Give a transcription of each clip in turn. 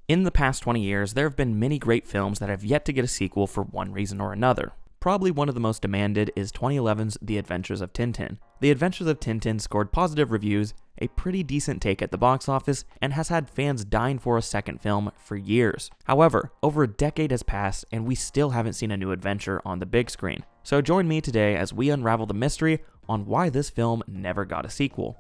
In the past 20 years, there have been many great films that have yet to get a sequel for one reason or another. Probably one of the most demanded is 2011's The Adventures of Tintin. The Adventures of Tintin scored positive reviews, a pretty decent take at the box office, and has had fans dying for a second film for years. However, over a decade has passed and we still haven't seen a new adventure on the big screen. So join me today as we unravel the mystery on why this film never got a sequel.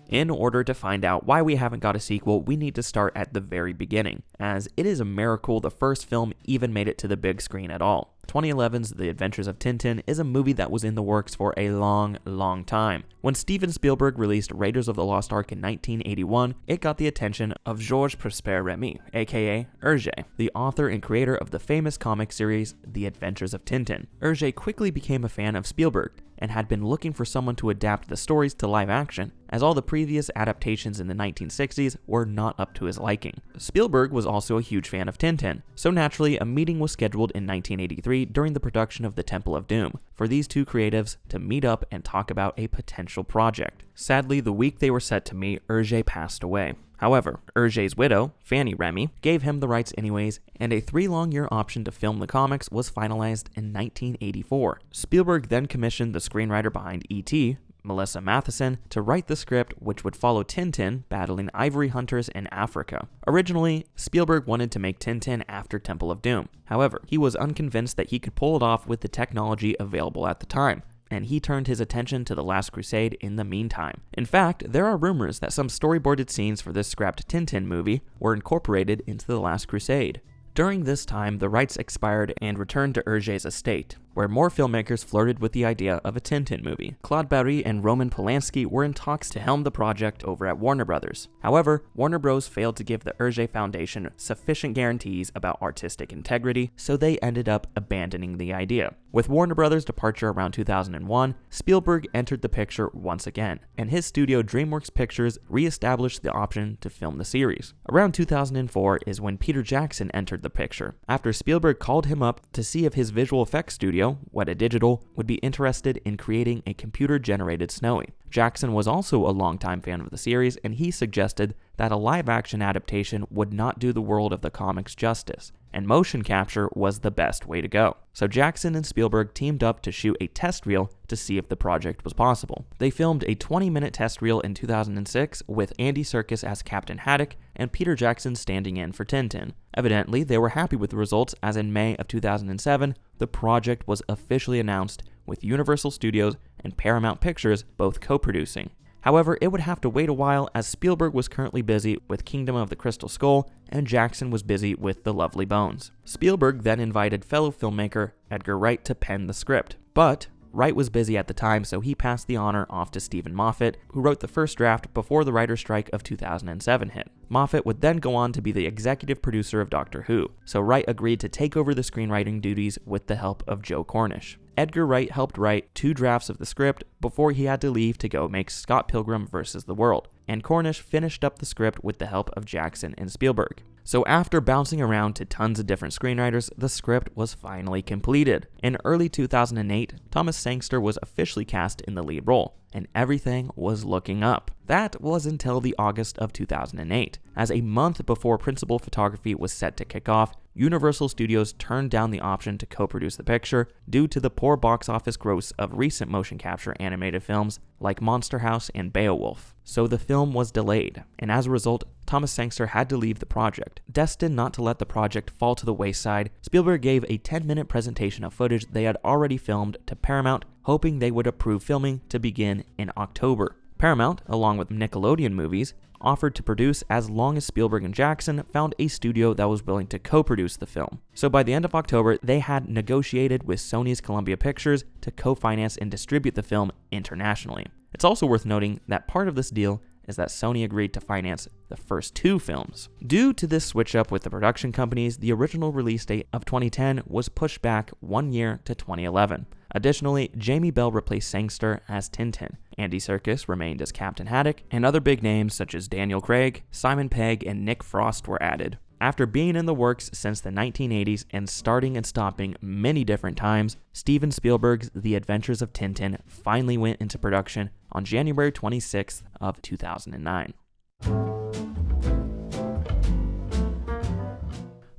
In order to find out why we haven't got a sequel, we need to start at the very beginning, as it is a miracle the first film even made it to the big screen at all. 2011's The Adventures of Tintin is a movie that was in the works for a long time. When Steven Spielberg released Raiders of the Lost Ark in 1981, it got the attention of Georges Prosper Remy, aka Hergé, the author and creator of the famous comic series The Adventures of Tintin. Hergé quickly became a fan of Spielberg, and had been looking for someone to adapt the stories to live action, as all the previous adaptations in the 1960s were not up to his liking. Spielberg was also a huge fan of Tintin, so naturally a meeting was scheduled in 1983 during the production of The Temple of Doom for these two creatives to meet up and talk about a potential project. Sadly, the week they were set to meet, Hergé passed away. However, Hergé's widow, Fanny Remy, gave him the rights anyways, and a 3-long-year option to film the comics was finalized in 1984. Spielberg then commissioned the screenwriter behind E.T., Melissa Matheson, to write the script which would follow Tintin battling ivory hunters in Africa. Originally, Spielberg wanted to make Tintin after Temple of Doom. However, he was unconvinced that he could pull it off with the technology available at the time, and he turned his attention to The Last Crusade in the meantime. In fact, there are rumors that some storyboarded scenes for this scrapped Tintin movie were incorporated into The Last Crusade. During this time, the rights expired and returned to Hergé's estate, where more filmmakers flirted with the idea of a Tintin movie. Claude Barry and Roman Polanski were in talks to helm the project over at Warner Bros. However, Warner Bros. Failed to give the Hergé Foundation sufficient guarantees about artistic integrity, so they ended up abandoning the idea. With Warner Bros.' departure around 2001, Spielberg entered the picture once again, and his studio DreamWorks Pictures re-established the option to film the series. Around 2004 is when Peter Jackson entered the picture, after Spielberg called him up to see if his visual effects studio, Weta Digital, would be interested in creating a computer-generated Snowy. Jackson was also a longtime fan of the series, and he suggested that a live-action adaptation would not do the world of the comics justice, and motion capture was the best way to go. So Jackson and Spielberg teamed up to shoot a test reel to see if the project was possible. They filmed a 20-minute test reel in 2006 with Andy Serkis as Captain Haddock and Peter Jackson standing in for Tintin. Evidently, they were happy with the results, as in May of 2007, the project was officially announced, with Universal Studios and Paramount Pictures both co-producing. However, it would have to wait a while, as Spielberg was currently busy with Kingdom of the Crystal Skull and Jackson was busy with The Lovely Bones. Spielberg then invited fellow filmmaker Edgar Wright to pen the script, but Wright was busy at the time, so he passed the honor off to Stephen Moffat, who wrote the first draft before the writer's strike of 2007 hit. Moffat would then go on to be the executive producer of Doctor Who, so Wright agreed to take over the screenwriting duties with the help of Joe Cornish. Edgar Wright helped write 2 drafts of the script before he had to leave to go make Scott Pilgrim vs. the World, and Cornish finished up the script with the help of Jackson and Spielberg. So after bouncing around to tons of different screenwriters, the script was finally completed. In early 2008, Thomas Sangster was officially cast in the lead role, and everything was looking up. That was until the August of 2008, as a month before principal photography was set to kick off, Universal Studios turned down the option to co-produce the picture due to the poor box office gross of recent motion capture animated films like Monster House and Beowulf. So the film was delayed, and as a result, Thomas Sangster had to leave the project. Destined not to let the project fall to the wayside, Spielberg gave a 10-minute presentation of footage they had already filmed to Paramount, hoping they would approve filming to begin in October. Paramount, along with Nickelodeon Movies, offered to produce as long as Spielberg and Jackson found a studio that was willing to co-produce the film. So by the end of October, they had negotiated with Sony's Columbia Pictures to co-finance and distribute the film internationally. It's also worth noting that part of this deal is that Sony agreed to finance the first 2 films. Due to this switch up with the production companies, the original release date of 2010 was pushed back 1 year to 2011. Additionally, Jamie Bell replaced Sangster as Tintin, Andy Serkis remained as Captain Haddock, and other big names such as Daniel Craig, Simon Pegg, and Nick Frost were added. After being in the works since the 1980s and starting and stopping many different times, Steven Spielberg's The Adventures of Tintin finally went into production on January 26th of 2009.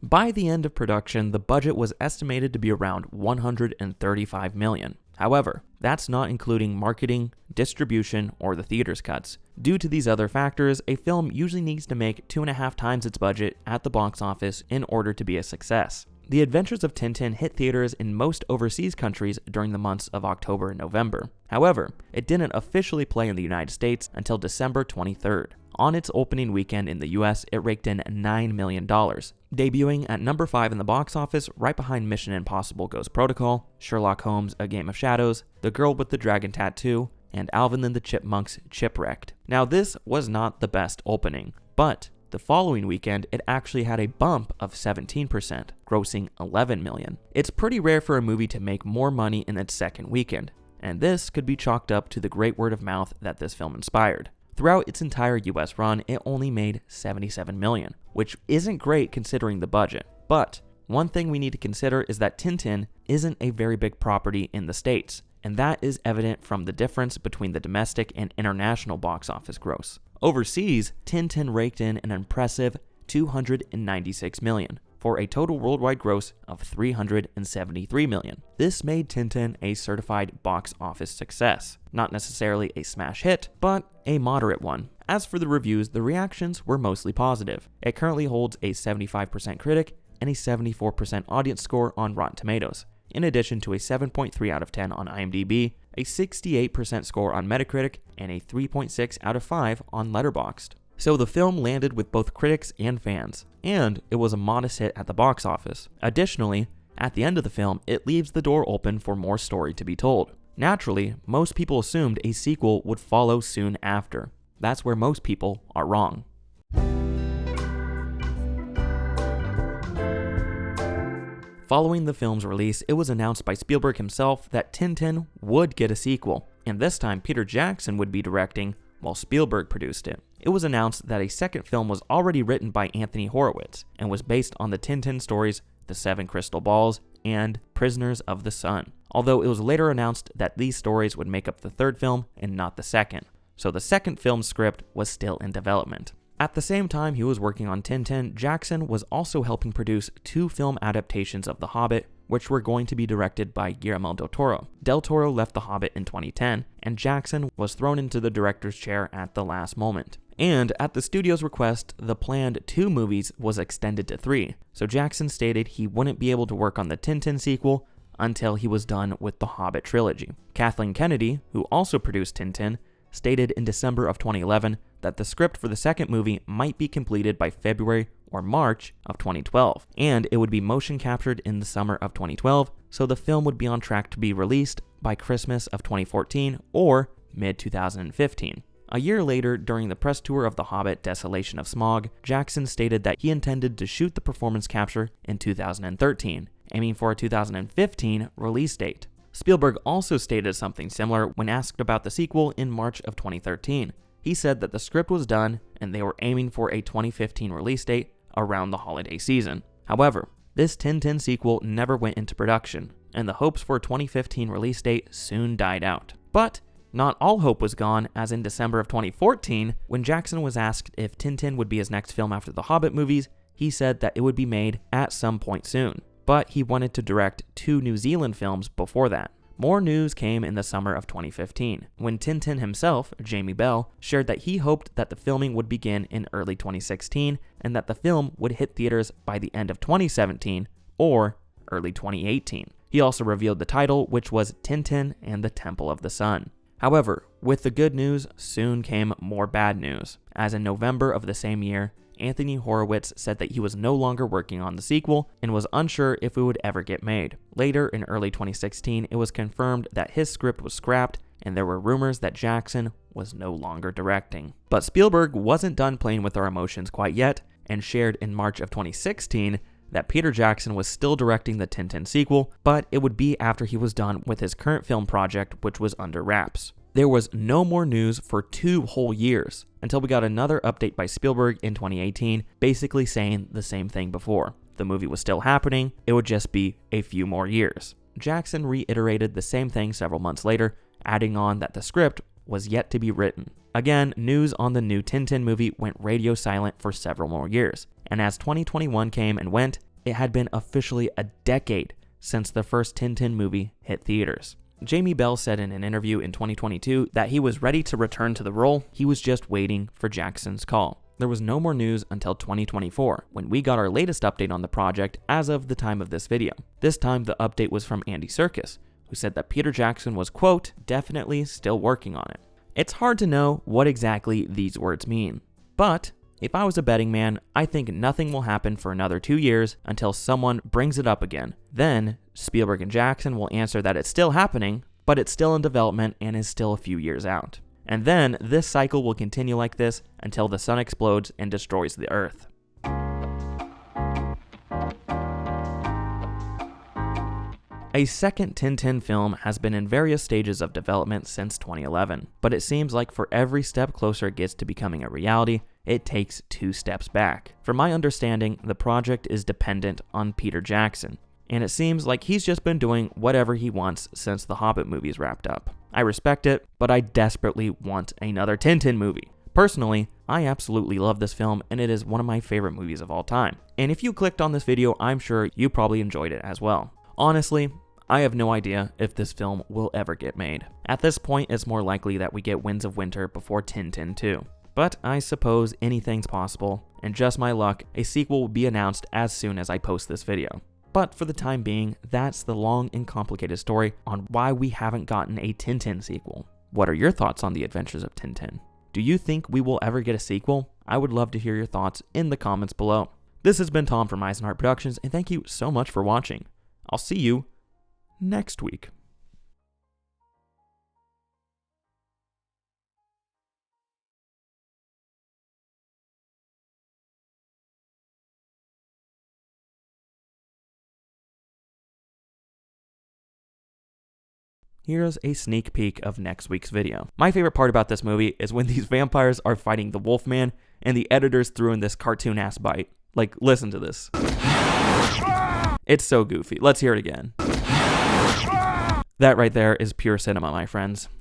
By the end of production, the budget was estimated to be around $135 million. However, that's not including marketing, distribution, or the theater's cuts. Due to these other factors, a film usually needs to make 2.5 times its budget at the box office in order to be a success. The Adventures of Tintin hit theaters in most overseas countries during the months of October and November. However, it didn't officially play in the United States until December 23rd. On its opening weekend in the US, it raked in $9 million, debuting at number 5 in the box office right behind Mission: Impossible Ghost Protocol, Sherlock Holmes: A Game of Shadows, The Girl with the Dragon Tattoo, and Alvin and the Chipmunks: Chipwrecked. Now this was not the best opening, but the following weekend it actually had a bump of 17%, grossing $11 million. It's pretty rare for a movie to make more money in its second weekend, and this could be chalked up to the great word of mouth that this film inspired. Throughout its entire US run, it only made $77 million, which isn't great considering the budget. But one thing we need to consider is that Tintin isn't a very big property in the States, and that is evident from the difference between the domestic and international box office gross. Overseas, Tintin raked in an impressive $296 million, for a total worldwide gross of $373 million. This made Tintin a certified box office success. Not necessarily a smash hit, but a moderate one. As for the reviews, the reactions were mostly positive. It currently holds a 75% critic and a 74% audience score on Rotten Tomatoes, in addition to a 7.3 out of 10 on IMDb, a 68% score on Metacritic, and a 3.6 out of 5 on Letterboxd. So the film landed with both critics and fans, and it was a modest hit at the box office. Additionally, at the end of the film, it leaves the door open for more story to be told. Naturally, most people assumed a sequel would follow soon after. That's where most people are wrong. Following the film's release, it was announced by Spielberg himself that Tintin would get a sequel, and this time Peter Jackson would be directing while Spielberg produced it. It was announced that a second film was already written by Anthony Horowitz and was based on the Tintin stories The Seven Crystal Balls and Prisoners of the Sun, although it was later announced that these stories would make up the third film and not the second, so the second film's script was still in development. At the same time he was working on Tintin, Jackson was also helping produce 2 film adaptations of The Hobbit, which were going to be directed by Guillermo del Toro. Del Toro left The Hobbit in 2010, and Jackson was thrown into the director's chair at the last moment. And at the studio's request, the planned 2 movies was extended to 3, so Jackson stated he wouldn't be able to work on the Tintin sequel until he was done with the Hobbit trilogy. Kathleen Kennedy, who also produced Tintin, stated in December of 2011 that the script for the second movie might be completed by February or March of 2012, and it would be motion captured in the summer of 2012, so the film would be on track to be released by Christmas of 2014 or mid-2015. A year later, during the press tour of The Hobbit: Desolation of Smaug, Jackson stated that he intended to shoot the performance capture in 2013, aiming for a 2015 release date. Spielberg also stated something similar when asked about the sequel in March of 2013. He said that the script was done and they were aiming for a 2015 release date around the holiday season. However, this Tintin sequel never went into production, and the hopes for a 2015 release date soon died out. But not all hope was gone, as in December of 2014, when Jackson was asked if Tintin would be his next film after the Hobbit movies, he said that it would be made at some point soon, but he wanted to direct 2 New Zealand films before that. More news came in the summer of 2015, when Tintin himself, Jamie Bell, shared that he hoped that the filming would begin in early 2016 and that the film would hit theaters by the end of 2017 or early 2018. He also revealed the title, which was Tintin and the Temple of the Sun. However, with the good news soon came more bad news, as in November of the same year, Anthony Horowitz said that he was no longer working on the sequel and was unsure if it would ever get made. Later, in early 2016, it was confirmed that his script was scrapped, and there were rumors that Jackson was no longer directing. But Spielberg wasn't done playing with our emotions quite yet, and shared in March of 2016 that Peter Jackson was still directing the Tintin sequel, but it would be after he was done with his current film project, which was under wraps. There was no more news for 2 whole years, until we got another update by Spielberg in 2018, basically saying the same thing before. The movie was still happening, it would just be a few more years. Jackson reiterated the same thing several months later, adding on that the script was yet to be written. Again, news on the new Tintin movie went radio silent for several more years, and as 2021 came and went, it had been officially a decade since the first Tintin movie hit theaters. Jamie Bell said in an interview in 2022 that he was ready to return to the role, he was just waiting for Jackson's call. There was no more news until 2024, when we got our latest update on the project as of the time of this video. This time the update was from Andy Serkis, who said that Peter Jackson was, quote, definitely still working on it. It's hard to know what exactly these words mean, but if I was a betting man, I think nothing will happen for another 2 years until someone brings it up again. Then Spielberg and Jackson will answer that it's still happening, but it's still in development and is still a few years out. And then this cycle will continue like this until the sun explodes and destroys the Earth. A second Tintin film has been in various stages of development since 2011, but it seems like for every step closer it gets to becoming a reality, it takes 2 steps back. From my understanding, the project is dependent on Peter Jackson, and it seems like he's just been doing whatever he wants since the Hobbit movies wrapped up. I respect it, but I desperately want another Tintin movie. Personally, I absolutely love this film, and it is one of my favorite movies of all time. And if you clicked on this video, I'm sure you probably enjoyed it as well. Honestly, I have no idea if this film will ever get made. At this point, it's more likely that we get Winds of Winter before Tintin 2. But I suppose anything's possible, and just my luck, a sequel will be announced as soon as I post this video. But for the time being, that's the long and complicated story on why we haven't gotten a Tintin sequel. What are your thoughts on the Adventures of Tintin? Do you think we will ever get a sequel? I would love to hear your thoughts in the comments below. This has been Tom from Isenhart Productions, and thank you so much for watching. I'll see you next week. Here's a sneak peek of next week's video. My favorite part about this movie is when these vampires are fighting the Wolfman and the editors threw in this cartoon-ass bite. Like, listen to this. It's so goofy. Let's hear it again. That right there is pure cinema, my friends.